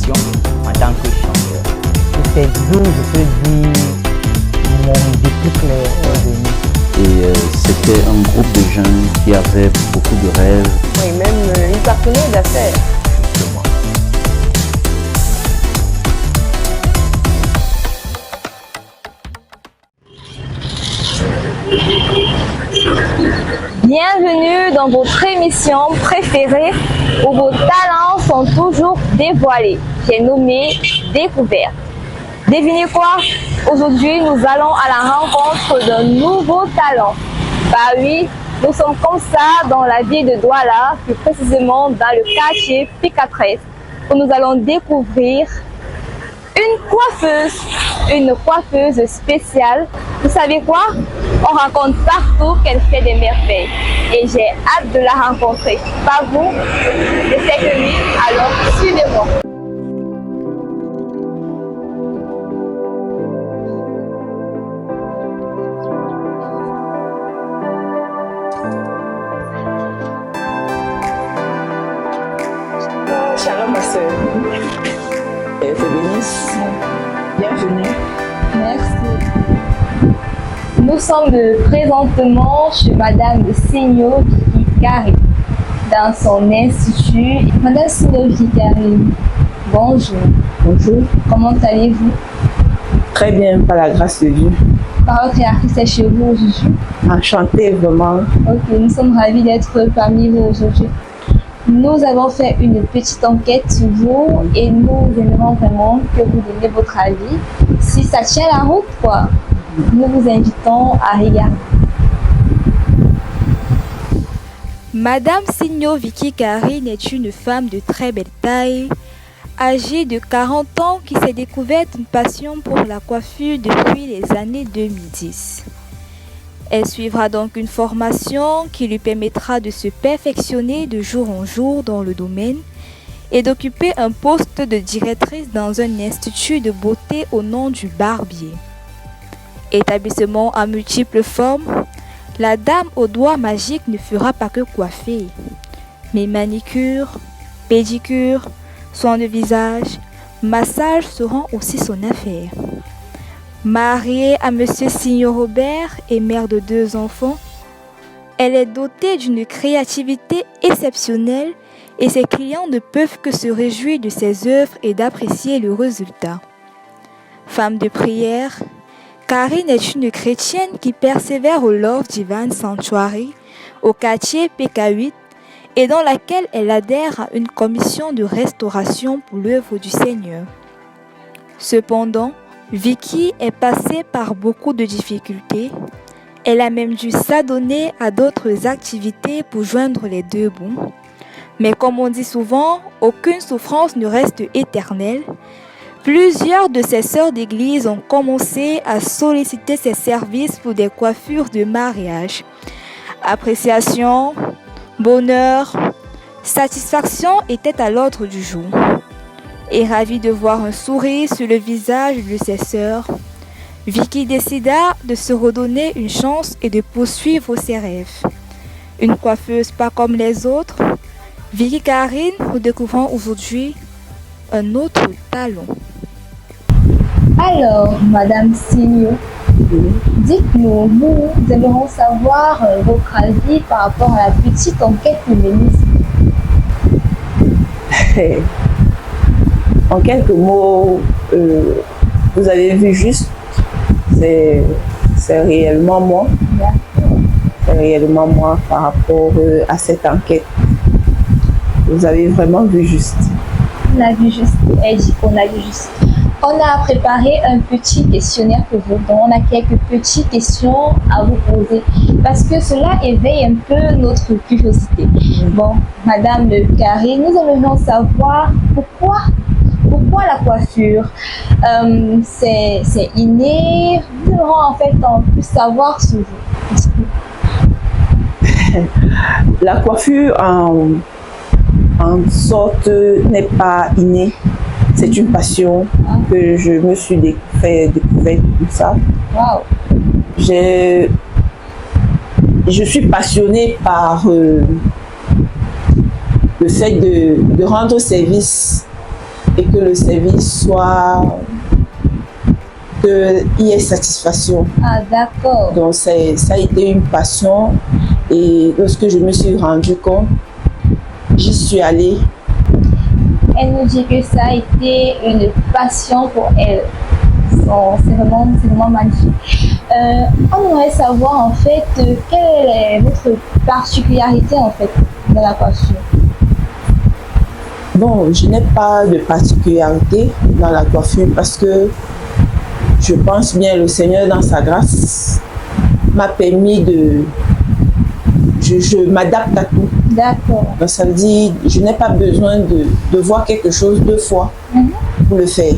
passion en tant que chanteur. C'est d'où je peux dire mon déclic est venu. Et c'était un groupe de jeunes qui avaient beaucoup de rêves. Oui, même une partenaire d'affaires. Justement. Bienvenue dans votre émission préférée où vos talents sont toujours dévoilés. J'ai nommé Découverte. Devinez quoi? Aujourd'hui, nous allons à la rencontre d'un nouveau talent. Bah oui, nous sommes comme ça dans la ville de Douala, plus précisément dans le quartier Picatresse, où nous allons découvrir une coiffeuse spéciale. Vous savez quoi? On raconte partout qu'elle fait des merveilles et j'ai hâte de la rencontrer. Pas vous? Je sais que oui, alors suivez-moi. Shalom ma soeur. Et te bénisse. Bienvenue. Merci. Nous sommes présentement chez Madame Signo Vikari dans son institut. Madame Signo Vikari, bonjour. Bonjour. Comment allez-vous? Très bien, par la grâce de Dieu. Parole créatrice est chez vous aujourd'hui. Enchantée vraiment. Ok, nous sommes ravis d'être parmi vous aujourd'hui. Nous avons fait une petite enquête sur vous et nous aimerons vraiment que vous donniez votre avis. Si ça tient la route, quoi, nous vous invitons à regarder. Madame Signo Vikari est une femme de très belle taille, âgée de 40 ans qui s'est découverte une passion pour la coiffure depuis les années 2010. Elle suivra donc une formation qui lui permettra de se perfectionner de jour en jour dans le domaine et d'occuper un poste de directrice dans un institut de beauté au nom du Barbier. Établissement à multiples formes, la dame aux doigts magiques ne fera pas que coiffer, mais manicure, pédicure, soins de visage, massage seront aussi son affaire. Mariée à Monsieur Signo Robert et mère de 2 enfants, elle est dotée d'une créativité exceptionnelle et ses clients ne peuvent que se réjouir de ses œuvres et d'apprécier le résultat. Femme de prière, Karine est une chrétienne qui persévère au Love Divine Sanctuary, au quartier PK8, et dans laquelle elle adhère à une commission de restauration pour l'œuvre du Seigneur. Cependant, Vicky est passée par beaucoup de difficultés. Elle a même dû s'adonner à d'autres activités pour joindre les deux bouts. Mais comme on dit souvent, aucune souffrance ne reste éternelle. Plusieurs de ses sœurs d'église ont commencé à solliciter ses services pour des coiffures de mariage. Appréciation, bonheur, satisfaction étaient à l'ordre du jour. Et ravie de voir un sourire sur le visage de ses sœurs, Vicky décida de se redonner une chance et de poursuivre ses rêves. Une coiffeuse pas comme les autres, Vicky Karine, nous découvrons aujourd'hui un autre talent. Alors, Madame Signo, dites-nous, nous aimerons savoir votre avis par rapport à la petite enquête féministe. En quelques mots, vous avez vu juste, c'est réellement moi. C'est réellement moi par rapport à cette enquête. Vous avez vraiment vu juste. On a vu juste, elle dit qu'on a vu juste. On a préparé un petit questionnaire pour vous, donc on a quelques petites questions à vous poser parce que cela éveille un peu notre curiosité. Bon, Madame Carré, nous aimerions savoir pourquoi la coiffure, c'est inné. Nous aimerions en fait en plus savoir sur vous. La coiffure en sorte n'est pas innée. C'est une passion que je me suis découverte comme ça. Wow. Je suis passionnée par le fait de rendre service et que le service soit, qu'il y ait satisfaction. Ah, d'accord. Donc ça a été une passion et lorsque je me suis rendu compte, j'y suis allée. Elle nous dit que ça a été une passion pour elle. C'est vraiment magnifique. On aimerait savoir en fait quelle est votre particularité en fait dans la coiffure. Bon, je n'ai pas de particularité dans la coiffure parce que je pense bien le Seigneur dans sa grâce m'a permis de... Je m'adapte à tout. D'accord. Donc ça veut dire je n'ai pas besoin de voir quelque chose deux fois pour le faire.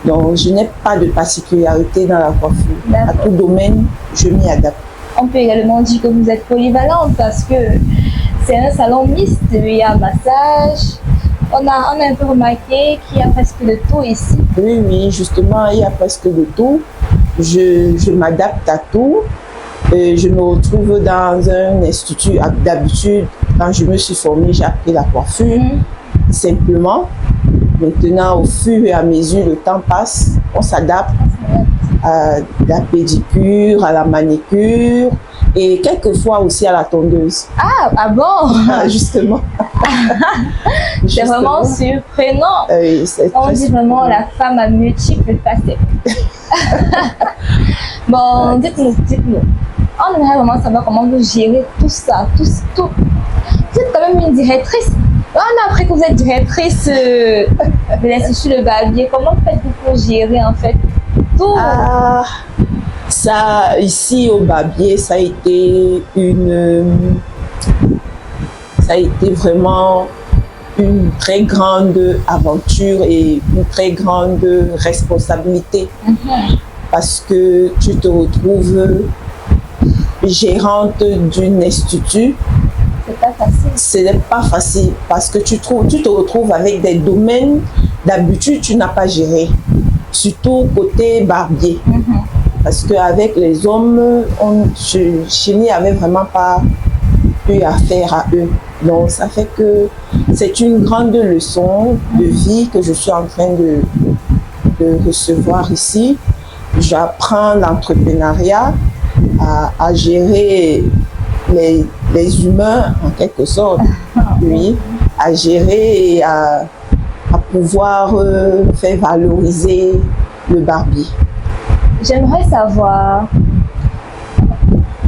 Donc je n'ai pas de particularité dans la coiffure. À tout domaine, je m'y adapte. On peut également dire que vous êtes polyvalente parce que c'est un salon mixte, il y a massage. On a un peu remarqué qu'il y a presque de tout ici. Oui, justement, il y a presque de tout. Je m'adapte à tout. Je me retrouve dans un institut. D'habitude, quand je me suis formée, j'ai appris la coiffure, simplement. Maintenant, au fur et à mesure, le temps passe, on s'adapte à la pédicure, à la manicure et quelquefois aussi à la tondeuse. Ah bon? Justement. C'est vraiment surprenant. On dit vraiment la femme à multiples facettes. Bon, dites-nous. On aimerait vraiment savoir comment vous gérez tout ça, tout. Vous êtes quand même une directrice. On a appris que vous êtes directrice de l'Institut Le Barbier. Comment faites-vous pour gérer en fait tout? Ça, ici au Barbier, ça a été vraiment une très grande aventure et une très grande responsabilité. Parce que tu te retrouves gérante d'un institut. C'est pas facile. Ce n'est pas facile parce que tu te retrouves avec des domaines d'habitude tu n'as pas géré, surtout côté barbier. Parce qu'avec les hommes, je n'y avais vraiment pas eu affaire à eux. Donc ça fait que c'est une grande leçon de vie que je suis en train de recevoir ici. J'apprends l'entrepreneuriat, à gérer les humains en quelque sorte, oui, à gérer et à pouvoir faire valoriser le barbier. J'aimerais savoir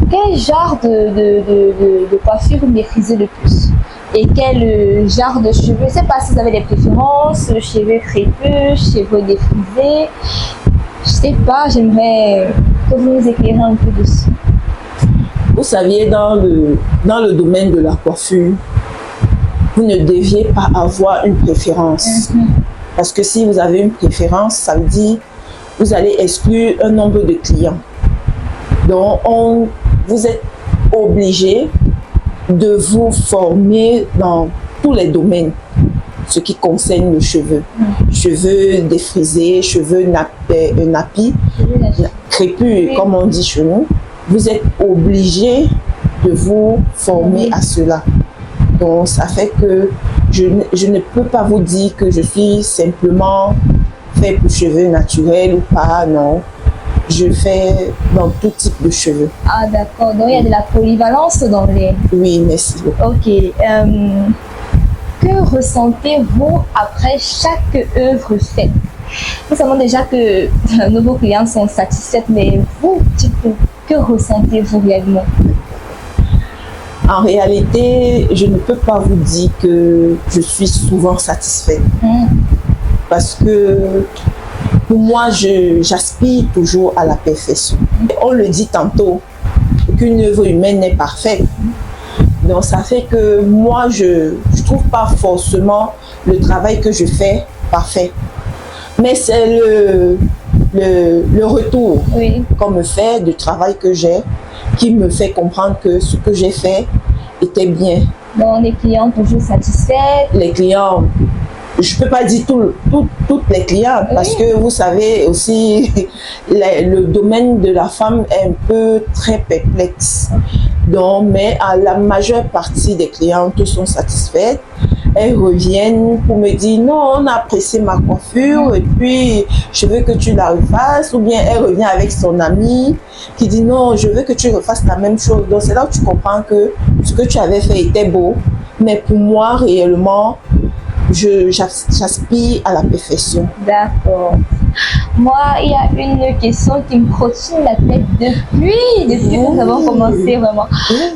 quel genre de coiffure vous maîtrisez le plus et quel genre de cheveux. Je ne sais pas si vous avez des préférences, cheveux crépus, cheveux défrisés. Je ne sais pas, j'aimerais que vous nous éclairez un peu dessus. Vous saviez, dans le domaine de la coiffure, vous ne deviez pas avoir une préférence. Parce que si vous avez une préférence, ça veut dire que vous allez exclure un nombre de clients. Donc, vous êtes obligé de vous former dans tous les domaines, ce qui concerne le cheveu. Cheveux défrisés, cheveux nappis, crépus, comme on dit chez nous. Vous êtes obligé de vous former à cela. Donc, ça fait que je ne peux pas vous dire que je suis simplement fait pour cheveux naturels ou pas, non. Je fais dans tout type de cheveux. Ah d'accord, donc il y a de la polyvalence dans les... Oui, merci. Ok. Que ressentez-vous après chaque œuvre faite? Nous savons déjà que nos nouveaux clients sont satisfaits, mais vous, que ressentez-vous réellement? En réalité, je ne peux pas vous dire que je suis souvent satisfaite. Parce que pour moi, j'aspire toujours à la perfection. On le dit tantôt, qu'une œuvre humaine n'est parfaite. Donc ça fait que moi, je ne trouve pas forcément le travail que je fais parfait. Mais c'est le retour qu'on me fait du travail que j'ai qui me fait comprendre que ce que j'ai fait était bien. Donc les clients toujours satisfaits? Les clients, je ne peux pas dire toutes les clientes parce que vous savez aussi, le domaine de la femme est un peu très perplexe. Donc, mais à la majeure partie des clientes sont satisfaites. elles reviennent pour me dire non, on a apprécié ma coiffure et puis je veux que tu la refasses, ou bien elle revient avec son ami qui dit non, je veux que tu refasses la même chose. Donc c'est là où tu comprends que ce que tu avais fait était beau, mais pour moi réellement, j'aspire à la perfection. D'accord. Moi, il y a une question qui me trottine la tête depuis que nous avons commencé vraiment.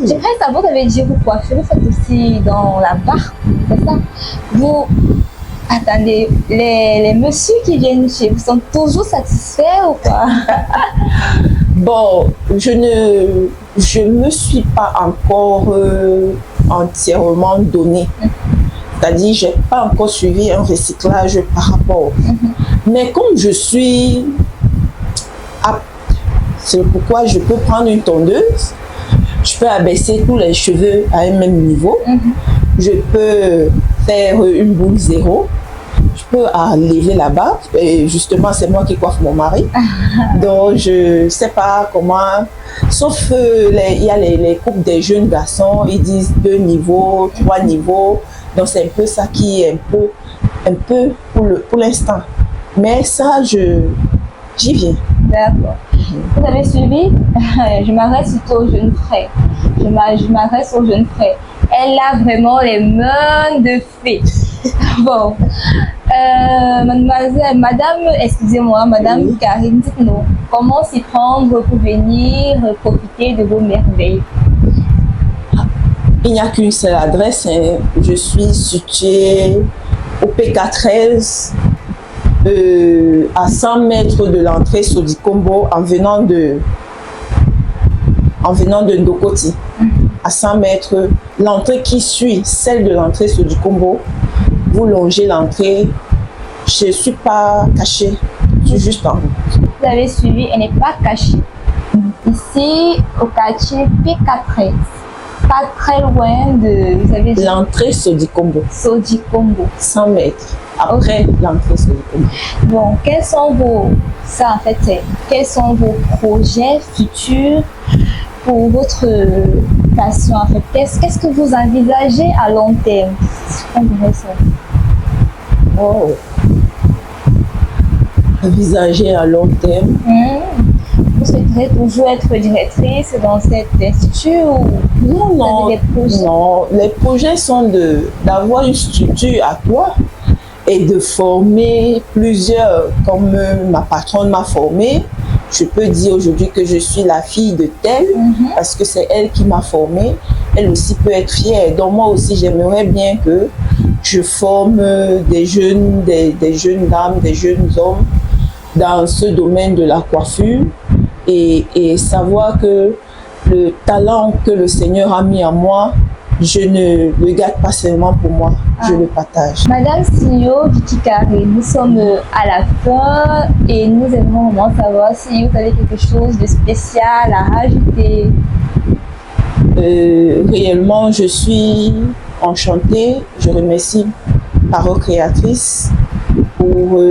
J'aimerais savoir, vous avez dit vous coiffez, vous faites aussi dans la barre, c'est ça? Vous, attendez, les messieurs qui viennent chez vous sont toujours satisfaits ou quoi? Bon, je me suis pas encore entièrement donnée. C'est-à-dire, j'ai pas encore suivi un recyclage par rapport. Mais comme je suis apte, c'est pourquoi je peux prendre une tondeuse, je peux abaisser tous les cheveux à un même niveau, je peux faire une boule zéro, je peux lever la barbe, et justement c'est moi qui coiffe mon mari, donc je sais pas comment, sauf il y a les couples des jeunes garçons, ils disent 2 niveaux, 3 niveaux, donc c'est un peu ça qui est un peu pour l'instant. Mais ça, j'y viens. D'accord. Vous avez suivi? Je m'adresse surtout aux jeunes frères. Je m'adresse aux jeunes frères. Elle a vraiment les mains de fée. Bon. Madame Karine, dites-nous, comment s'y prendre pour venir profiter de vos merveilles? Il n'y a qu'une seule adresse. Je suis située au PK13, à 100 mètres de l'entrée Sodikombo, en venant de Ndokoti. À 100 mètres, l'entrée qui suit celle de l'entrée Sodikombo, vous longez l'entrée. Je ne suis pas cachée, je suis juste en route. Vous avez suivi, elle n'est pas cachée. Ici, au quartier PK13. Pas très loin de, vous avez dit, l'entrée Sodikombo. Sodikombo. 100 mètres après l'entrée Sodikombo. Bon, quels sont projets futurs pour votre passion en fait? Qu'est-ce que vous envisagez à long terme? On dirait ça. Oh. Envisager à long terme. Vous souhaiterez toujours être directrice dans cet institut ou non, des projets? Non, les projets sont d'avoir une structure à toi et de former plusieurs, comme ma patronne m'a formée. Je peux dire aujourd'hui que je suis la fille de telle, parce que c'est elle qui m'a formée. Elle aussi peut être fière. Donc moi aussi, j'aimerais bien que je forme des jeunes dames, des jeunes hommes dans ce domaine de la coiffure. Et savoir que le talent que le Seigneur a mis en moi, je ne le garde pas seulement pour moi, je le partage. Madame Signo Vicky Karine, nous sommes à la fin et nous aimerions vraiment savoir si vous avez quelque chose de spécial à rajouter. Réellement, je suis enchantée. Je remercie Parole Créatrice pour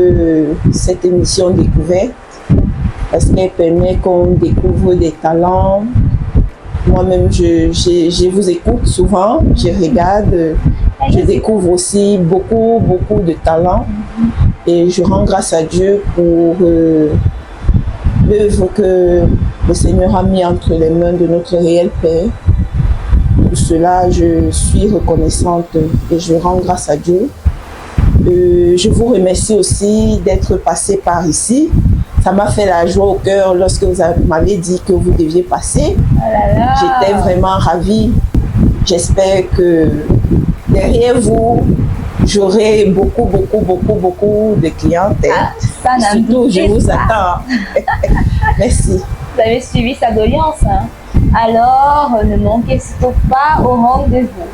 cette émission découverte, parce qu'elle permet qu'on découvre des talents. Moi-même, je vous écoute souvent, je regarde, je découvre aussi beaucoup de talents. Et je rends grâce à Dieu pour l'œuvre que le Seigneur a mis entre les mains de notre réel Père. Pour cela, je suis reconnaissante et je rends grâce à Dieu. Je vous remercie aussi d'être passé par ici. Ça m'a fait la joie au cœur lorsque vous m'avez dit que vous deviez passer. J'étais vraiment ravie. J'espère que derrière vous, j'aurai beaucoup de clientèle. Surtout, je vous attends. Merci. Vous avez suivi sa doléance. Alors, ne manquez surtout pas au rendez-vous.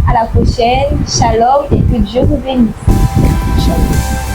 À la prochaine. Shalom et que Dieu vous bénisse. Shalom.